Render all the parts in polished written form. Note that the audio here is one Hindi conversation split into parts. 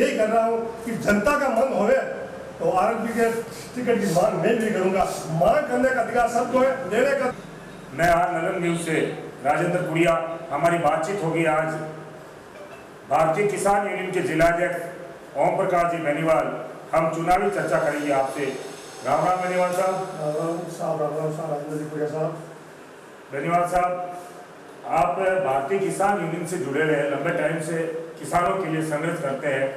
यही कर रहा हूँ कि जनता का मन होवे तो आरएलपी के टिकट की मांग मैं भी करूंगा। मांग करने का अधिकार सबको है, देने का। मैं आज नलन न्यूज से राजेंद्र पुड़िया, हमारी बातचीत होगी आज भारतीय किसान यूनियन के जिलाध्यक्ष ओम प्रकाश जी बेनीवाल। हम चुनावी चर्चा करेंगे आपसे। राम राम बेनीवाल साहब। राजेंद्र जी पुड़िया साहब। बेनीवाल साहब, आप भारतीय किसान यूनियन से जुड़े रहे, लंबे टाइम से किसानों के लिए संघर्ष करते हैं।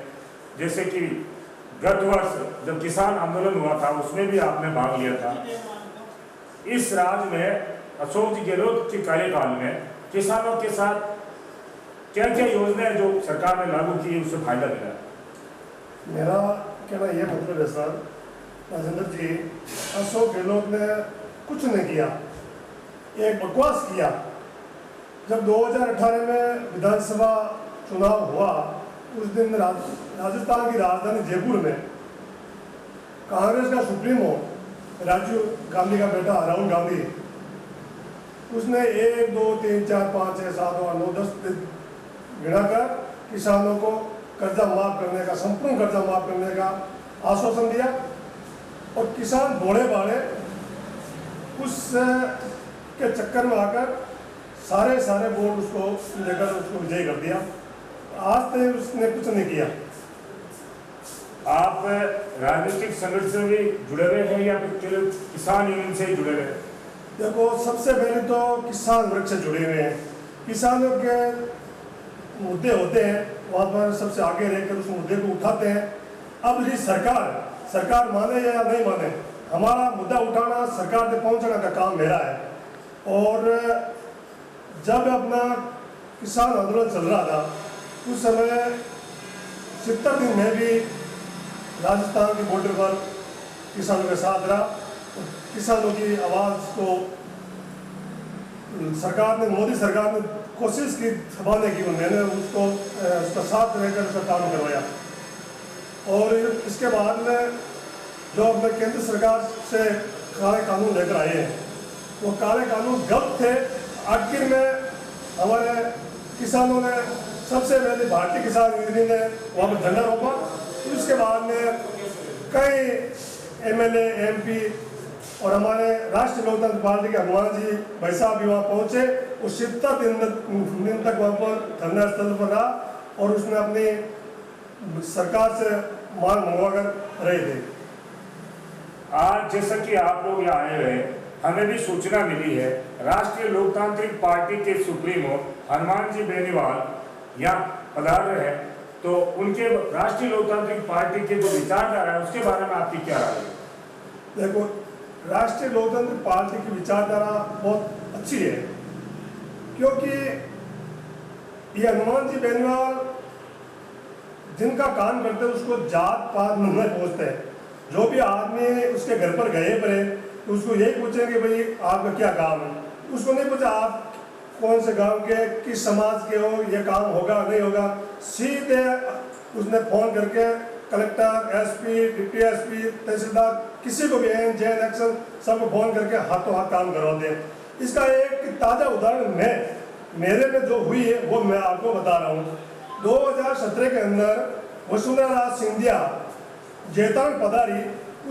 जैसे कि गत वर्ष जब किसान आंदोलन हुआ था उसमें भी आपने भाग लिया था। इस राज्य में अशोक जी गहलोत के कार्यकाल में किसानों के साथ क्या क्या योजनाएं जो सरकार ने लागू की उससे फायदा मिला? मेरा कहना यह मतलब है सर राजेंद्र जी, अशोक गहलोत ने कुछ नहीं किया, एक बकवास किया। जब 2018 में विधानसभा चुनाव हुआ उस दिन राजस्थान की राजधानी जयपुर में कांग्रेस का सुप्रीमो राजीव गांधी का बेटा राहुल गांधी, उसने 1 2 3 4 5 6 7 8 9 10 गिनाकर किसानों को कर्जा माफ करने का, संपूर्ण कर्जा माफ करने का आश्वासन दिया और किसान भोले भाले उस के चक्कर में आकर सारे वोट उसको लेकर उसको विजयी कर दिया। आज तक उसने कुछ नहीं किया। आप राजनीतिक संगठन से भी जुड़े हुए हैं या फिर केवल किसान यूनियन से ही जुड़े हुए हैं? देखो, सबसे पहले तो किसान वर्ग से जुड़े हुए हैं। किसानों के मुद्दे होते हैं, वहाँ पर सबसे आगे रहकर उस मुद्दे को उठाते हैं। अब ये सरकार माने या नहीं माने, हमारा मुद्दा उठाना, सरकार तक पहुँचाने का काम मेरा है। और जब अपना किसान आंदोलन चल रहा था उस समय 70 दिन में भी राजस्थान के बॉर्डर पर किसानों के साथ रहा। किसानों की आवाज़ को मोदी सरकार ने कोशिश की दबाने की, मैंने उसका साथ रहकर उसका काम करवाया। और इसके बाद में जो अपने केंद्र सरकार से काले कानून लेकर आए हैं, वो काले कानून गलत थे। आखिर में हमारे किसानों ने सबसे पहले भारतीय किसान यूनियन ने वहाँ पर झंडा रोका। उसके बाद में कई एमएलए, एमपी और हमारे राष्ट्रीय लोकतंत्र पार्टी के हनुमान जी भाई साहब भी वहाँ पहुँचे। वो 70 दिन तक वहाँ पर धरना स्थल पर रहा और उसने अपनी सरकार से मांग मंगवा कर रहे थे। आज जैसा कि आप लोग यहाँ आए हुए, हमें भी सूचना मिली है राष्ट्रीय लोकतांत्रिक पार्टी के सुप्रीमो हनुमान जी बेनीवाल यहाँ पधार रहे हैं, तो उनके राष्ट्रीय लोकतांत्रिक पार्टी के जो विचारधारा है उसके बारे में आपकी क्या राय है? देखो, राष्ट्रीय लोकतांत्रिक पार्टी की विचारधारा बहुत अच्छी है, क्योंकि ये हनुमान जी बेनीवाल जिनका काम करते हैं उसको जात पात में नहीं पूछते हैं। जो भी आदमी उसके घर पर गए पड़े तो उसको यही पूछेंगे भाई आपका क्या काम है। उसको नहीं पूछा आप कौन से गांव के, किस समाज के हो, ये काम होगा नहीं होगा। सीधे उसने फोन करके कलेक्टर, एसपी, डिप्टी एसपी, तहसीलदार, किसी को भी एन जे एक्शन सबको फोन करके हाथों हाथ काम करवाते हैं। इसका एक ताज़ा उदाहरण मेरे में जो हुई है वो मैं आपको बता रहा हूँ। 2017 के अंदर वसुंधरा राज सिंधिया जैतान पधारी,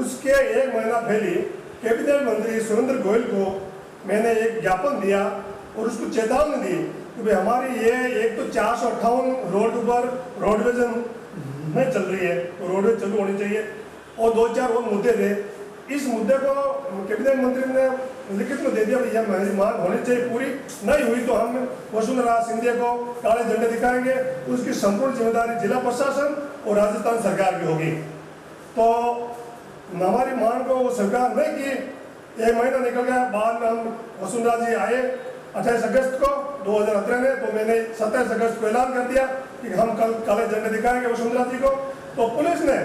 उसके 1 महीना पहले कैबिनेट मंत्री सुरेंद्र गोयल को मैंने एक ज्ञापन दिया और उसको चेतावनी दी कि भाई हमारी ये एक तो 458 रोड पर रोडवेज में चल रही है तो रोडवेज चालू होनी चाहिए और 2-4 और मुद्दे थे। इस मुद्दे को कैबिनेट मंत्री ने लिखित में दे दिया, भैया हमारी मांग होनी चाहिए पूरी, नहीं हुई तो हम वसुंधरा सिंधिया को काले झंडे दिखाएंगे। उसकी संपूर्ण जिम्मेदारी जिला प्रशासन और राजस्थान सरकार की होगी। तो हमारी मांग को वो स्वीकार नहीं की। 1 महीना निकल गया, बाद में हम वसुंधरा जी आए 28 अगस्त को 2018 में, तो मैंने 27 अगस्त को ऐलान कर दिया कि हम कल काले झंडे दिखाएंगे वसुंधरा जी को। तो पुलिस ने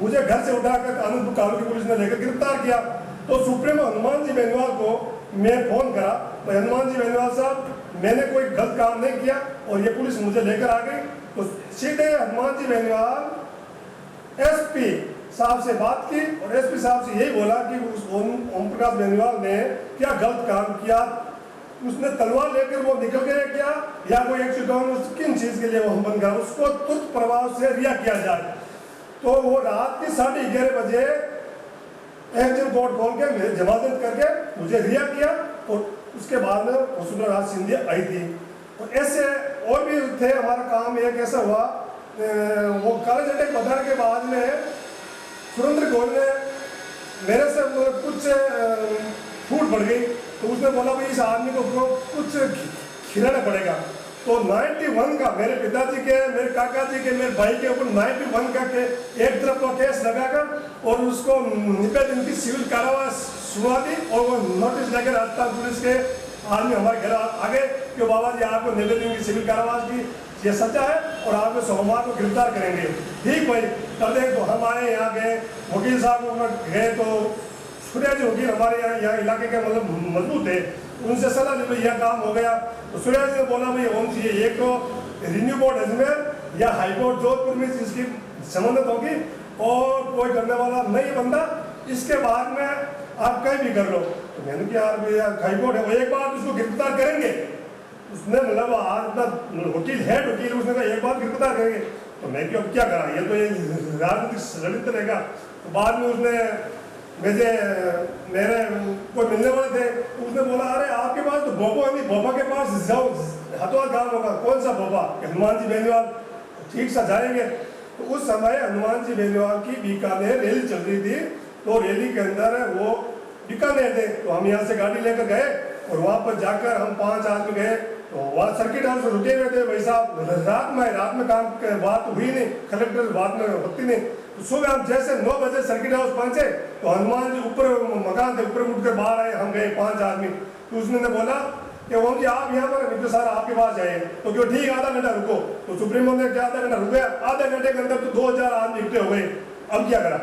मुझे घर से उठाकर कानून की पुलिस ने लेकर गिरफ्तार किया। तो सुप्रीमो हनुमान जी बेनीवाल को मैं फोन करा, तो हनुमान जी बेनीवाल साहब मैंने कोई गलत काम नहीं किया और ये पुलिस मुझे लेकर आ गई। तो सीधे हनुमान जी बेनीवाल एसपी साहब से बात की और एसपी साहब से यही बोला कि उस ओम प्रकाश बेनीवाल ने क्या गलत काम किया, उसने तलवार लेकर वो निकल गया क्या, या कोई एक्सीडेंट किन चीज़ के लिए वो बन गया, उसको तुरंत प्रभाव से रिहा किया जाए। तो वो रात के 11:30 बजे एक दिन कोर्ट खोल के मेरे जमानत करके मुझे रिहा किया, और उसके बाद में वसुंधरा राज सिंधिया आई थी। तो ऐसे और भी थे। हमारा काम एक ऐसा हुआ, वो कॉलेज अटैक बताने के बाद में सुरेंद्र गोयल ने मेरे से कुछ छूट बढ़ गई, तो उसने बोला भाई इस आदमी को कुछ खिलाना पड़ेगा। तो 91 का मेरे पिताजी के, मेरे काका जी के, मेरे भाई के ऊपर 91 का के एक तरफ का केस लगाकर और उसको 90 दिन की सिविल कारावास सुना दी, और वो नोटिस लेकर राजस्थान पुलिस के आदमी हमारे घर आ गए कि बाबा जी आपको 90 दिन की सिविल कारावास की ये सजा है और आपको सोमवार को गिरफ्तार करेंगे। ठीक भाई कर दे। तो हमारे यहाँ गए, वकील साहब गए, तो सूर्या जी वकील हमारे यहाँ इलाके के मतलब मजबूत थे, उनसे सलाह ली भाई यह काम हो गया। तो सूर्या जी ने बोला भाई होना चाहिए एक तो रिन्यू बोर्ड अजमेर या हाई कोर्ट जोधपुर में इसकी संबंधित होगी, और कोई करने वाला नहीं बंदा, इसके बाद में आप कहीं भी कर लो। तो मैंने कहा यार भैया हाई कोर्ट है, वो एक बार उसको गिरफ्तार करेंगे। उसने मतलब आज वकील हेड वकील, उसने कहा एक बार गिरफ्तार करेंगे। तो मैं क्यों क्या करा, ये तो ये राजनीतिक षड्यंत्र रहेगा। तो बाद में उसने मेरे कोई मिलने वाले थे, उसने बोला अरे आपके पास तो भोपा नहीं, भोपा के पास जाओ, हथवा गाँव होगा। कौन सा भोपा? हनुमान जी बेनीवाल। ठीक सा जाएंगे। तो उस समय हनुमान जी बेनीवाल की बीकानेर रैली चल रही थी, तो रैली के अंदर वो बीकानेर थे। तो हम यहाँ से गाड़ी लेकर गए और वहाँ पर जाकर हम 5 आदमी गए। तो वहाँ सर्किट हाउस रुके हुए थे भाई साहब, रात में काम बात हुई नहीं, कलेक्टर बात में होती नहीं। तो सुबह हम जैसे 9 बजे सर्किट हाउस पहुंचे, तो हनुमान जी ऊपर मकान थे, ऊपर उठ कर बाहर आए। हम गए 5 आदमी। तो उसने बोला कि ओम जी आप यहाँ पर मित्र सर आपके पास जाए। तो क्यों ठीक आधा घंटा रुको। तो सुप्रीम कोर्ट ने क्या आधा घंटा रुक गया, आधे घंटे के अंदर तो 2000 आदमी इकट्ठे हो गए। अब क्या करा,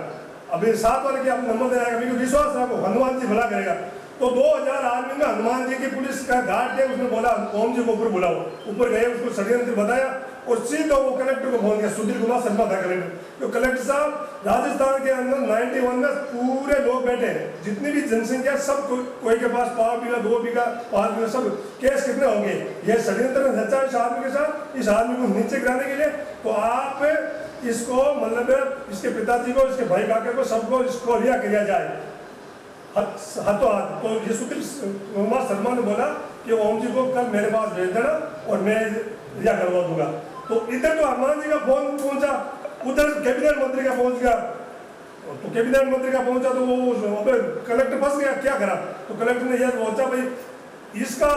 अभी 7 वाले की आप नंबर दे आएगा, विश्वास रखो हनुमान जी भला करेगा। तो 2000 आदमी में हनुमान जी की पुलिस का गार्ड थे, उसने बोला ओम जी को ऊपर बुलाओ। ऊपर गए, उसको षड्यंत्र बताया और सीधा वो कलेक्टर को फोन किया। सुधीर कुमार शर्मा था कलेक्टर। तो कलेक्टर साहब राजस्थान के अंदर 91 में पूरे लोग बैठे हैं, जितनी भी जनसंख्या सब कोई के पास 5 बीघा 2 बीघा 5 बीघा, सब केस कितने होंगे। यह षड्यंत्र रचा इस आदमी के साथ, इस आदमी को नीचे गिराने के लिए। तो आप इसको मतलब इसके पिताजी को, इसके भाई काके को, सबको इसको रिहा किया जाए हाथों हाथ। तो ये सुधीर कुमार शर्मा ने बोला कि ओम जी को कल मेरे पास भेज देना और मैं रिहा करवा दूंगा। तो इधर तो हनुमान जी का फोन पहुंचा, उधर कैबिनेट मंत्री का पहुंच गया। तो कैबिनेट मंत्री का पहुंचा तो वो कलेक्टर फंस गया, क्या करा। तो कलेक्टर ने यह पहुंचा भाई इसका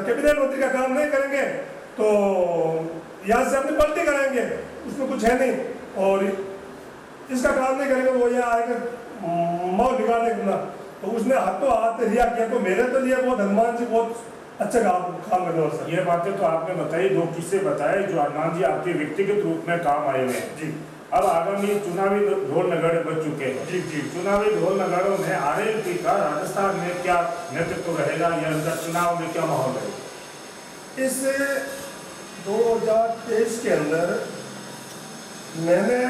कैबिनेट मंत्री का काम नहीं करेंगे तो यहाँ से अपनी पलटी कराएंगे, उसमें कुछ है नहीं, और इसका काम नहीं करेंगे तो वो यहाँ आएगा माहौल बिगाड़ने का। तो उसने हाथों हाथ रिहा किया। तो मेरे तो लिए बहुत हनुमान जी बहुत अच्छा काम करने वाला सर। ये बातें तो आपने बताई, 2 किस्से बताए जो हनुमान जी आपके व्यक्तिगत रूप में काम आए हुए हैं जी। अब आगामी चुनावी ढोल नगाड़े बज चुके हैं जी जी। चुनावी ढोल नगाड़ों में आरएलपी का राजस्थान में क्या नेतृत्व रहेगा या इनका चुनाव में क्या माहौल रहेगा? इस 2023 के अंदर मैंने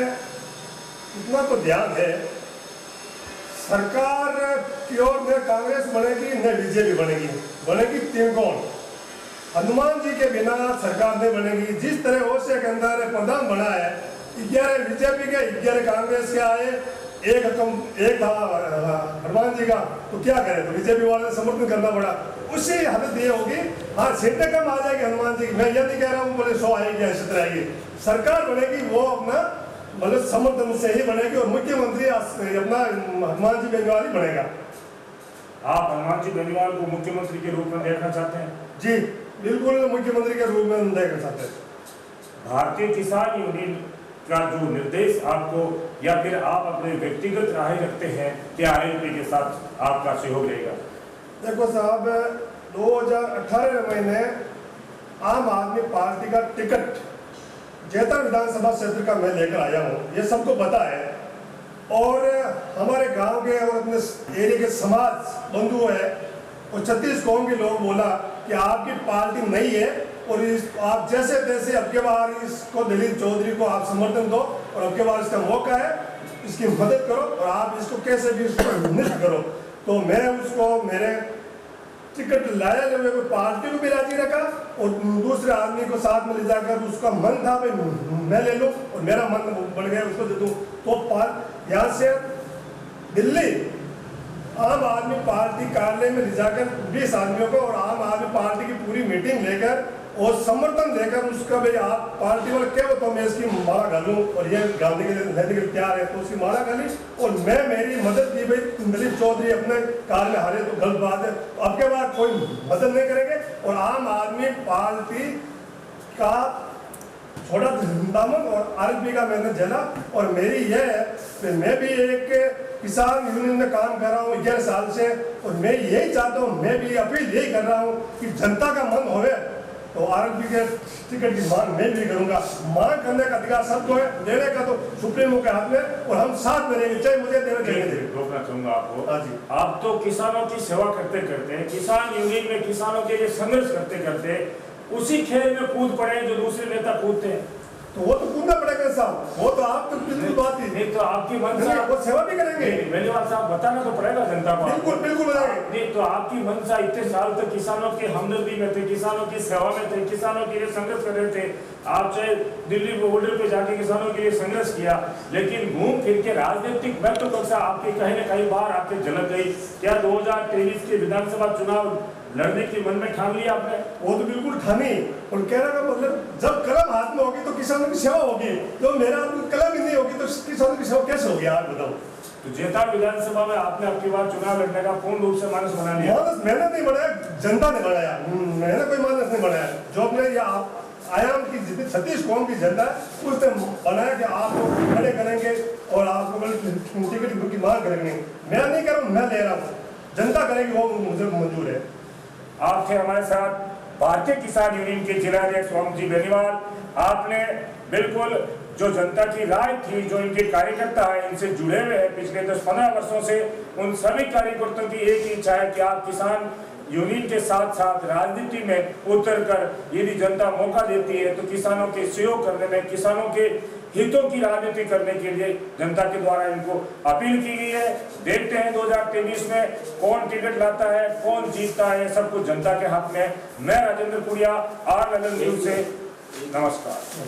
इतना तो ध्यान है, सरकार की ओर न कांग्रेस बनेगी न बीजेपी बनेगी, बनेगी त्रिकोण। हनुमान जी के बिना सरकार नहीं बनेगी। जिस तरह ओसे के अंदर प्रधान बना है, 11 बीजेपी के 11 कांग्रेस के आए, एक था हनुमान जी का, तो क्या करें, तो बीजेपी वाले समर्थन करना पड़ा। उसी हालत ये होगी। हाँ सीटें कम आ जाएगी हनुमान जी की, मैं ये नहीं कह रहा हूँ बोले 100 आएगी या 70 आएगी। सरकार बनेगी वो अपना मतलब समर्थन से ही बनेगी, और मुख्यमंत्री अपना हनुमान जी बेनीवाल ही बनेगा। आप हनुमान जी बेनीवाल को मुख्यमंत्री के रूप में देखना चाहते हैं? जी बिल्कुल, मुख्यमंत्री के रूप में देखना चाहते हैं। भारतीय किसान यूनियन का जो निर्देश आपको या फिर आप अपने व्यक्तिगत राय रखते हैं कि आरएलपी के साथ आपका सहयोग रहेगा? देखो साहब, 2018 में मैंने आम आदमी पार्टी का टिकट जैता विधानसभा क्षेत्र का मैं लेकर आया हूँ, ये सबको पता है। और हमारे गांव के और अपने एरिया के समाज बंधु है और 36 कौम के लोग बोला कि आपकी पार्टी नहीं है और आप जैसे तैसे अब के बार इसको दलील चौधरी को आप समर्थन दो और अब के बार इसका मौका है, इसकी मदद करो और आप इसको कैसे भी इसको निष्ठ करो। तो मैं उसको मेरे टिकट लाया ले हुए पार्टी को भी राजी रखा और दूसरे आदमी को साथ में ले जाकर उसका मन था भाई मैं ले लूँ और मेरा मन बढ़ गया उसको दे दूँ। तो यहाँ से दिल्ली आम आदमी पार्टी कार्यालय में ले जाकर 20 आदमियों को और आम आदमी पार्टी की पूरी मीटिंग लेकर और समर्थन देकर उसका भाई आप पार्टी वाले क्या बताओ मैं इसकी माला डालूं और ये गांधी के लेने के लिए तैयार है तो उसकी माला डाली और मैं मेरी मदद की भाई दिलीप चौधरी अपने कार्य में हारे तो गलत बात है अब के बाद कोई मदद नहीं करेंगे और आम आदमी पार्टी का छोटा दामन और आरएलपी का मैंने झेला और मेरी यह है कि मैं भी एक किसान यूनियन में काम कर रहा हूँ 11 साल से और मैं यही चाहता हूँ मैं भी अपील यही कर रहा हूँ कि जनता का मन होवे तो आरएलपी के टिकट की मांग मैं भी करूंगा। मांग करने का अधिकार सबको है, देने का तो सुप्रीमो के हाथ में और हम साथ में रहेंगे चाहे मुझे देना चाहिए। रोकना चाहूंगा आपको। हाँ जी। आप तो किसानों की सेवा करते करते किसान यूनियन में किसानों के लिए संघर्ष करते करते उसी खेल में कूद पड़े जो दूसरे नेता कूदते हैं तो वो तो कूदना पड़ेगा साहब, वो तो आप तो बिल्कुल बात ही नहीं तो आपकी मंशा वो सेवा भी करेंगे बेनीवाल साहब बताना तो पड़ेगा जनता को। बिल्कुल बिल्कुल बताएंगे। नहीं तो आपकी मंशा इतने साल तक किसानों की हमदर्दी में थे, किसानों की सेवा में थे, किसानों के लिए संघर्ष कर रहे थे। आप चाहे दिल्ली बॉर्डर पे जाके किसानों के लिए संघर्ष किया लेकिन घूम फिर के राजनीतिक महत्वाकांक्षा आपकी कहीं न कहीं बाहर आके झलक गई। क्या 2023 के विधानसभा चुनाव लड़ने की मन में ठान लिया आपने? वो तो बिल्कुल ठानी और कहने का मतलब जब कलम हाथ में होगी तो किसानों की सेवा होगी, तो मेरा कलम ही नहीं होगी तो किसानों की सेवा कैसे होगी आप बताओ। तो जेता विधानसभा में आपने अब की बार चुनाव लड़ने का पूर्ण रूप से मानस बना लिया? मानस मैंने नहीं बनाया, जनता ने बनाया, मैंने कोई मानस नहीं बनाया। जो अपने ये आप आयाम की जितनी 36 कौम की जनता है उसने बनाया कि आपको खड़े करेंगे और आपको टिकट की मांग करेंगे। मैं नहीं कर रहा हूँ, मैं ले रहा हूँ, जनता करेगी वो मुझे मंजूर है। आप थे हमारे साथ भारतीय किसान यूनियन के जिलाध्यक्ष ओमजी बेनीवाल। आपने बिल्कुल जो जनता की राय थी, जो इनके कार्यकर्ता हैं इनसे जुड़े हुए हैं पिछले 10-15 वर्षों से, उन सभी कार्यकर्ताओं की एक ही इच्छा है कि आप किसान यूनियन के साथ साथ राजनीति में उतर कर यदि जनता मौका देती है तो किसानों के सहयोग करने में, किसानों के हितों की राजनीति करने के लिए जनता के द्वारा इनको अपील की गई है। देखते हैं 2023 में कौन टिकट लाता है, कौन जीतता है, सब कुछ जनता के हाथ में। मैं राजेंद्र पुड़िया, आर नगर न्यूज से नमस्कार।